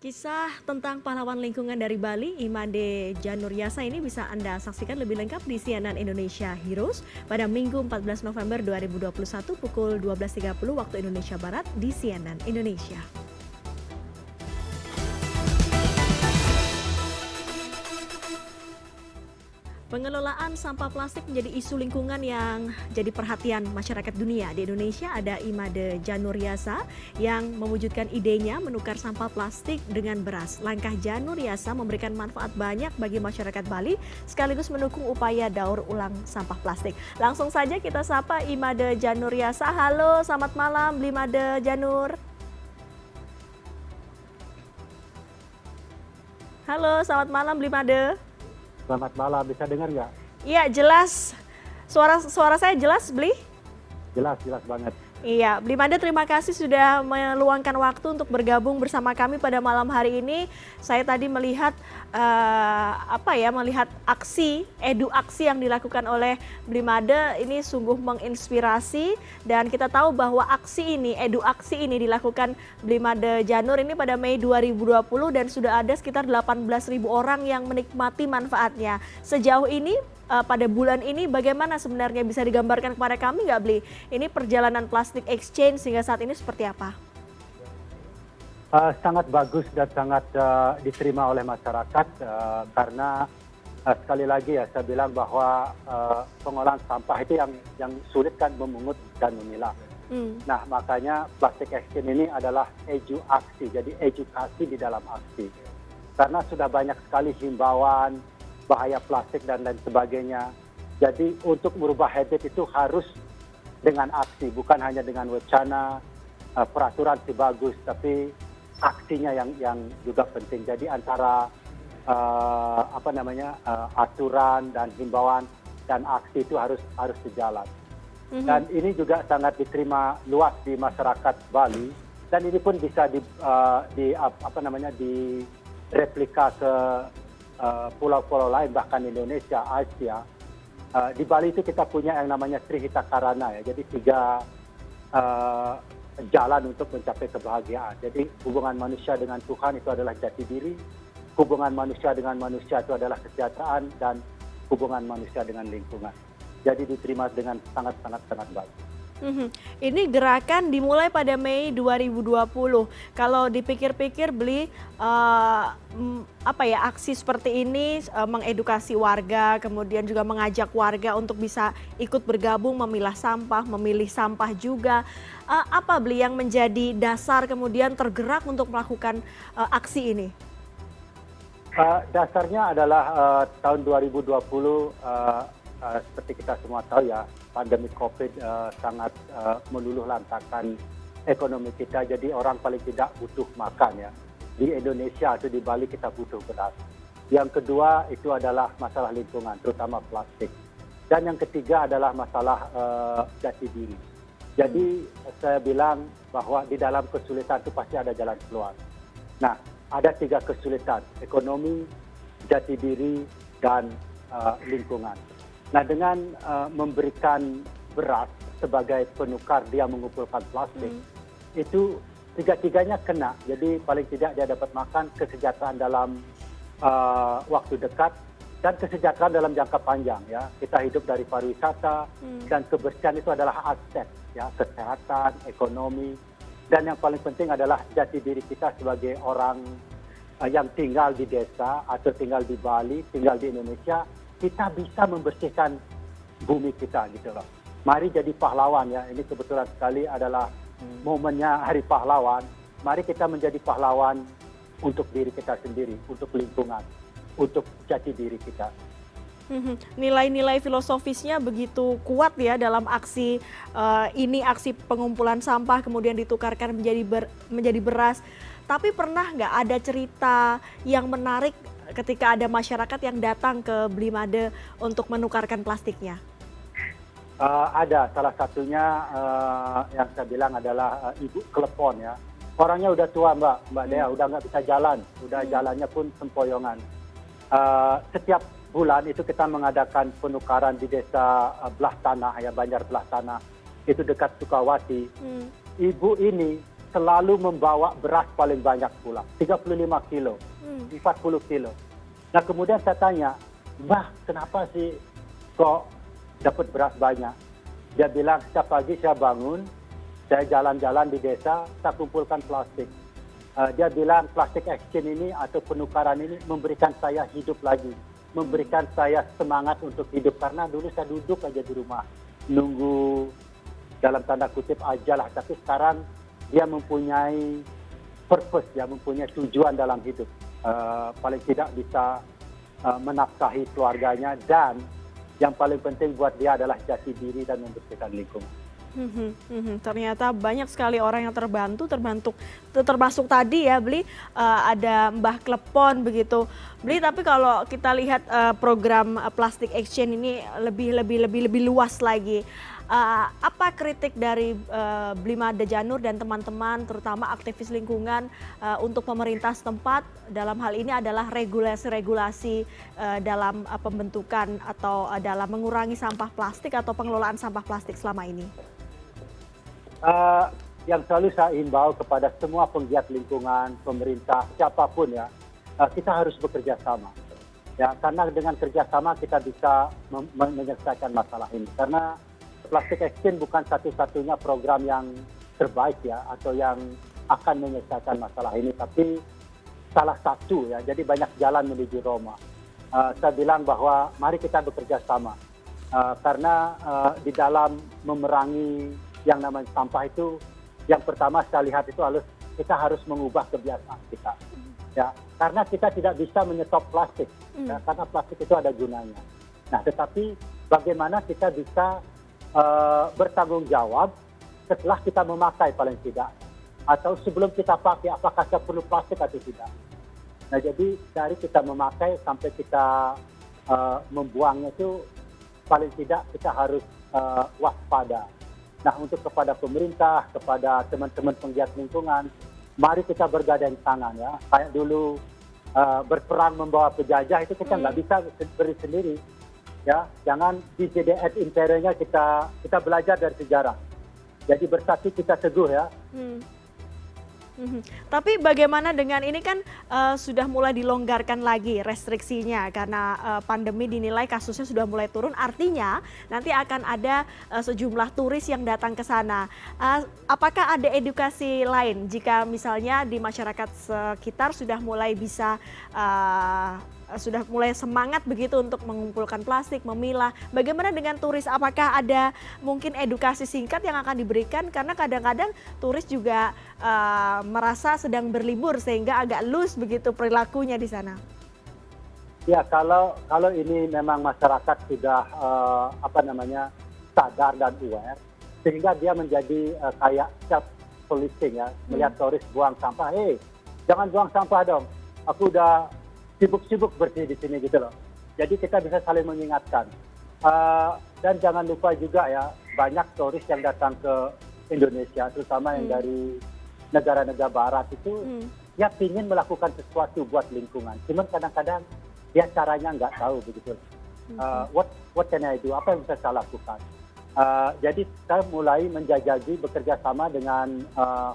Kisah tentang pahlawan lingkungan dari Bali, Imade Januryasa ini bisa Anda saksikan lebih lengkap di CNN Indonesia Heroes pada Minggu 14 November 2021 pukul 12.30 waktu Indonesia Barat di CNN Indonesia. Pengelolaan sampah plastik menjadi isu lingkungan yang jadi perhatian masyarakat dunia. Di Indonesia ada Imade Januryasa yang mewujudkan idenya menukar sampah plastik dengan beras. Langkah Januryasa memberikan manfaat banyak bagi masyarakat Bali sekaligus mendukung upaya daur ulang sampah plastik. Langsung saja kita sapa Imade Januryasa. Halo, selamat malam Imade Janur. Halo, selamat malam Imade. Selamat malam, bisa dengar nggak? Iya, jelas. Suara saya jelas, Bli? Jelas banget. Iya, Blimade terima kasih sudah meluangkan waktu untuk bergabung bersama kami pada malam hari ini. Saya tadi melihat melihat aksi yang dilakukan oleh Blimade ini sungguh menginspirasi dan kita tahu bahwa aksi ini dilakukan Blimade Janur ini pada Mei 2020 dan sudah ada sekitar 18.000 orang yang menikmati manfaatnya. Sejauh ini pada bulan ini bagaimana sebenarnya bisa digambarkan kepada kami nggak Bli? Ini perjalanan plastik exchange hingga saat ini seperti apa? Sangat bagus dan sangat diterima oleh masyarakat karena sekali lagi ya saya bilang bahwa pengolahan sampah itu yang sulit kan memungut dan memilah. Nah makanya plastik exchange ini adalah aksi, jadi edukasi di dalam aksi. Karena sudah banyak sekali himbauan, bahaya plastik dan lain sebagainya. Jadi untuk merubah habit itu harus dengan aksi, bukan hanya dengan wacana, peraturan sih bagus, tapi aksinya yang juga penting. Jadi antara aturan dan himbauan dan aksi itu harus sejalan. Dan ini juga sangat diterima luas di masyarakat Bali dan ini pun bisa direplika ke pulau-pulau lain bahkan Indonesia, Asia. Di Bali itu kita punya yang namanya Trihita Karana ya. Jadi 3 jalan untuk mencapai kebahagiaan. Jadi hubungan manusia dengan Tuhan itu adalah jati diri, hubungan manusia dengan manusia itu adalah kesejahteraan dan hubungan manusia dengan lingkungan. Jadi diterima dengan sangat baik. Ini gerakan dimulai pada Mei 2020. Kalau dipikir-pikir Bli, aksi seperti ini mengedukasi warga, kemudian juga mengajak warga untuk bisa ikut bergabung memilah sampah, memilih sampah juga. Apa Bli yang menjadi dasar kemudian tergerak untuk melakukan aksi ini? Dasarnya adalah tahun 2020 seperti kita semua tahu ya, pandemi COVID sangat meluluh lantakan ekonomi kita. Jadi orang paling tidak butuh makan ya. Di Indonesia atau di Bali kita butuh beras. Yang kedua itu adalah masalah lingkungan, terutama plastik. Dan yang ketiga adalah masalah jati diri. Jadi saya bilang bahwa di dalam kesulitan itu pasti ada jalan keluar. Nah, ada 3 kesulitan, ekonomi, jati diri, dan lingkungan. Nah dengan memberikan beras sebagai penukar dia mengumpulkan plastik, itu 3-tiganya kena. Jadi paling tidak dia dapat makan, kesejahteraan dalam waktu dekat, dan kesejahteraan dalam jangka panjang. Ya. Kita hidup dari pariwisata, dan kebersihan itu adalah aset, ya, kesehatan, ekonomi, dan yang paling penting adalah jati diri kita sebagai orang yang tinggal di desa, atau tinggal di Bali, tinggal di Indonesia, kita bisa membersihkan bumi kita gitu loh. Mari jadi pahlawan ya. Ini kebetulan sekali adalah momennya Hari Pahlawan. Mari kita menjadi pahlawan untuk diri kita sendiri, untuk lingkungan, untuk jati diri kita. Nilai-nilai filosofisnya begitu kuat ya dalam aksi ini, aksi pengumpulan sampah kemudian ditukarkan menjadi beras. Tapi pernah nggak ada cerita yang menarik ketika ada masyarakat yang datang ke Blimade untuk menukarkan plastiknya? Ada, salah satunya yang saya bilang adalah Ibu Klepon ya. Orangnya udah tua Mbak Dea, udah nggak bisa jalan, udah jalannya pun sempoyongan. Setiap bulan itu kita mengadakan penukaran di desa Belah Tanah ya, Banjar Belah Tanah, itu dekat Sukawati. Ibu ini selalu membawa beras paling banyak pulang, 35 kilo, 40 kilo. Nah kemudian saya tanya, Mbah kenapa sih kok dapat beras banyak? Dia bilang setiap pagi saya bangun, saya jalan-jalan di desa, saya kumpulkan plastik. Dia bilang plastik exchange ini atau penukaran ini memberikan saya hidup lagi, memberikan saya semangat untuk hidup. Karena dulu saya duduk aja di rumah, nunggu dalam tanda kutip aja lah. Tapi sekarang dia mempunyai purpose, dia mempunyai tujuan dalam hidup. Paling tidak bisa menafkahi keluarganya, dan yang paling penting buat dia adalah jati diri dan membersihkan lingkungan. Ternyata banyak sekali orang yang termasuk tadi ya Bli, ada Mbah Klepon begitu Bli. Tapi kalau kita lihat program plastic exchange ini lebih luas lagi. Apa kritik dari Blimade Janur dan teman-teman terutama aktivis lingkungan untuk pemerintah setempat dalam hal ini adalah regulasi-regulasi dalam pembentukan atau dalam mengurangi sampah plastik atau pengelolaan sampah plastik selama ini? Yang selalu saya himbau kepada semua penggiat lingkungan, pemerintah, siapapun ya, kita harus bekerja sama. Ya, karena dengan kerjasama kita bisa menyelesaikan masalah ini. Karena plastic exchange bukan satu-satunya program yang terbaik ya, atau yang akan menyelesaikan masalah ini, tapi salah satu ya. Jadi banyak jalan menuju Roma. Saya bilang bahwa mari kita bekerja sama, karena di dalam memerangi yang namanya sampah itu, yang pertama saya lihat itu kita harus mengubah kebiasaan kita. Ya, karena kita tidak bisa menyetop plastik, ya, karena plastik itu ada gunanya. Nah, tetapi bagaimana kita bisa bertanggung jawab setelah kita memakai paling tidak, atau sebelum kita pakai apakah kita perlu plastik atau tidak. Nah, jadi dari kita memakai sampai kita membuangnya itu paling tidak kita harus waspada. Nah, untuk kepada pemerintah, kepada teman-teman penggiat lingkungan, mari kita bergandeng tangan ya. Kayak dulu berperang membawa penjajah itu kita nggak bisa berdiri sendiri. Ya, jangan di jadi ad imperialnya kita belajar dari sejarah. Jadi bersatu kita teguh ya. Tapi bagaimana dengan ini kan sudah mulai dilonggarkan lagi restriksinya karena pandemi dinilai kasusnya sudah mulai turun, artinya nanti akan ada sejumlah turis yang datang ke sana. Apakah ada edukasi lain jika misalnya di masyarakat sekitar sudah mulai bisa sudah mulai semangat begitu untuk mengumpulkan plastik, memilah. Bagaimana dengan turis? Apakah ada mungkin edukasi singkat yang akan diberikan? Karena kadang-kadang turis juga merasa sedang berlibur sehingga agak loose begitu perilakunya di sana. Ya, kalau ini memang masyarakat sudah sadar dan aware, sehingga dia menjadi kayak self policing ya, melihat turis buang sampah, jangan buang sampah dong. Aku udah sibuk-sibuk bersih di sini gitu loh. Jadi kita bisa saling mengingatkan. Dan jangan lupa juga ya, banyak turis yang datang ke Indonesia, terutama yang dari negara-negara barat itu, dia ingin melakukan sesuatu buat lingkungan. Cuman kadang-kadang dia caranya nggak tahu begitu. What can I do? Apa yang bisa saya lakukan? Jadi saya mulai menjajaki bekerja sama dengan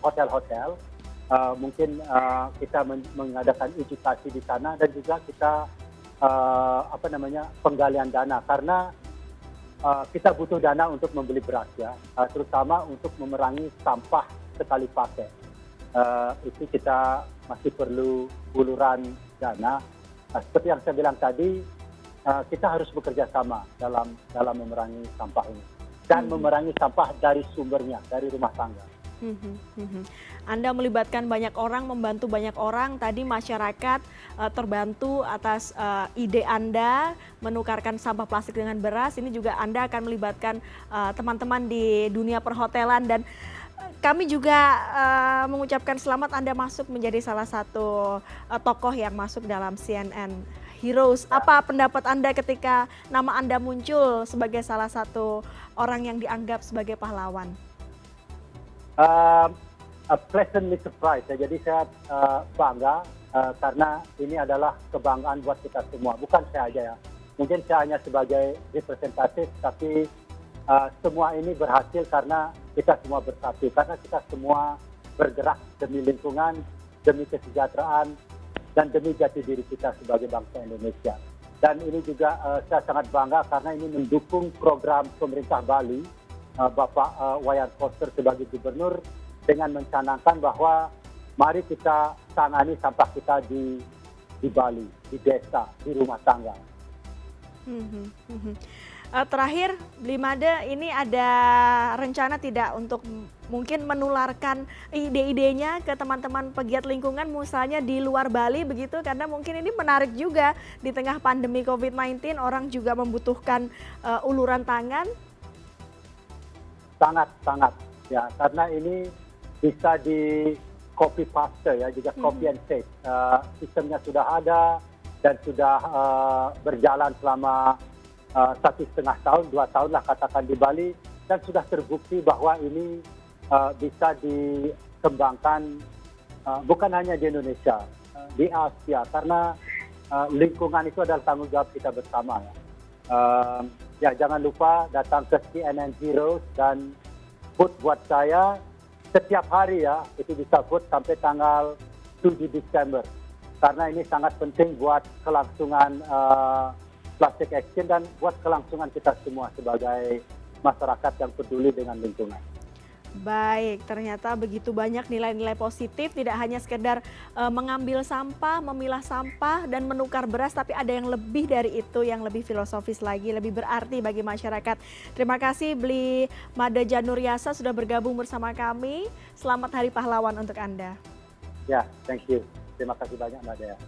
hotel-hotel. Mungkin kita mengadakan edukasi di sana, dan juga kita penggalian dana, karena kita butuh dana untuk membeli beras ya, terutama untuk memerangi sampah sekali pakai. Itu kita masih perlu uluran dana. Seperti yang saya bilang tadi, kita harus bekerja sama dalam memerangi sampah ini, dan memerangi sampah dari sumbernya, dari rumah tangga. Anda melibatkan banyak orang, membantu banyak orang. Tadi masyarakat terbantu atas ide Anda menukarkan sampah plastik dengan beras. Ini juga Anda akan melibatkan teman-teman di dunia perhotelan, dan kami juga mengucapkan selamat Anda masuk menjadi salah satu tokoh yang masuk dalam CNN Heroes. Apa pendapat Anda ketika nama Anda muncul sebagai salah satu orang yang dianggap sebagai pahlawan? Pleasantly surprised ya. Jadi saya bangga karena ini adalah kebanggaan buat kita semua, bukan saya aja ya. Mungkin saya hanya sebagai representatif, tapi semua ini berhasil karena kita semua bersatu, karena kita semua bergerak demi lingkungan, demi kesejahteraan, dan demi jati diri kita sebagai bangsa Indonesia. Dan ini juga saya sangat bangga karena ini mendukung program pemerintah Bali, Bapak Wayan Koster sebagai gubernur, dengan mencanangkan bahwa mari kita tangani sampah kita di Bali, di desa, di rumah tangga. Terakhir, Blimade ini ada rencana tidak untuk mungkin menularkan ide-idenya ke teman-teman pegiat lingkungan misalnya di luar Bali begitu, karena mungkin ini menarik juga di tengah pandemi COVID-19 orang juga membutuhkan uluran tangan. Sangat ya, karena ini bisa di copy paste ya, juga copy and paste. Sistemnya sudah ada dan sudah berjalan selama 1,5 tahun, 2 tahun lah katakan di Bali, dan sudah terbukti bahwa ini bisa dikembangkan bukan hanya di Indonesia, di Asia, karena lingkungan itu adalah tanggung jawab kita bersama. Ya jangan lupa datang ke CNN Heroes dan vote buat saya setiap hari ya, itu bisa vote sampai tanggal 7 Desember, karena ini sangat penting buat kelangsungan plastic action dan buat kelangsungan kita semua sebagai masyarakat yang peduli dengan lingkungan. Baik, ternyata begitu banyak nilai-nilai positif, tidak hanya sekedar mengambil sampah, memilah sampah, dan menukar beras, tapi ada yang lebih dari itu, yang lebih filosofis lagi, lebih berarti bagi masyarakat. Terima kasih Blimade Janur Yasa sudah bergabung bersama kami. Selamat Hari Pahlawan untuk Anda. Ya, thank you. Terima kasih banyak Mbak Dea.